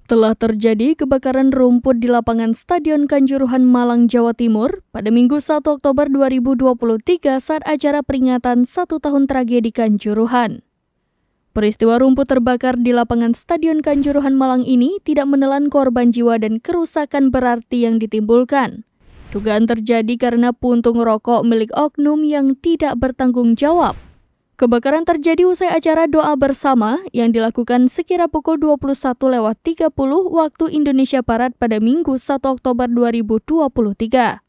Telah terjadi kebakaran rumput di lapangan Stadion Kanjuruhan Malang, Jawa Timur pada Minggu 1 Oktober 2023 saat acara peringatan 1 tahun tragedi Kanjuruhan. Peristiwa rumput terbakar di lapangan Stadion Kanjuruhan Malang ini tidak menelan korban jiwa dan kerusakan berarti yang ditimbulkan. Dugaan terjadi karena puntung rokok milik oknum yang tidak bertanggung jawab. Kebakaran terjadi usai acara doa bersama yang dilakukan sekira pukul 21.30 waktu Indonesia Barat pada Minggu 1 Oktober 2023.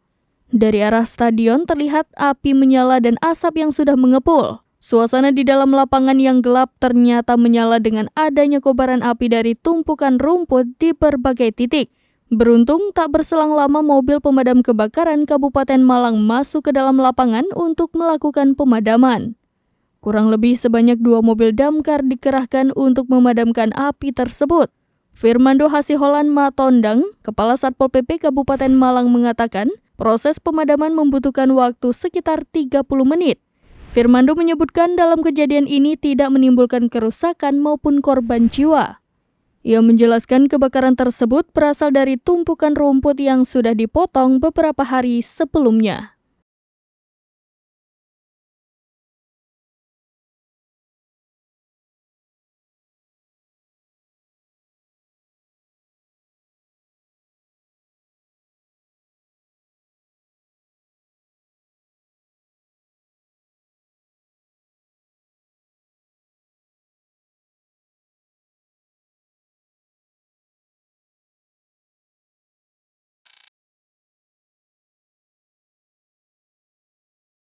Dari arah stadion terlihat api menyala dan asap yang sudah mengepul. Suasana di dalam lapangan yang gelap ternyata menyala dengan adanya kobaran api dari tumpukan rumput di berbagai titik. Beruntung tak berselang lama mobil pemadam kebakaran Kabupaten Malang masuk ke dalam lapangan untuk melakukan pemadaman. Kurang lebih sebanyak 2 mobil damkar dikerahkan untuk memadamkan api tersebut. Firmando Hasiholan Matondang, Kepala Satpol PP Kabupaten Malang mengatakan, proses pemadaman membutuhkan waktu sekitar 30 menit. Firmando menyebutkan dalam kejadian ini tidak menimbulkan kerusakan maupun korban jiwa. Ia menjelaskan kebakaran tersebut berasal dari tumpukan rumput yang sudah dipotong beberapa hari sebelumnya.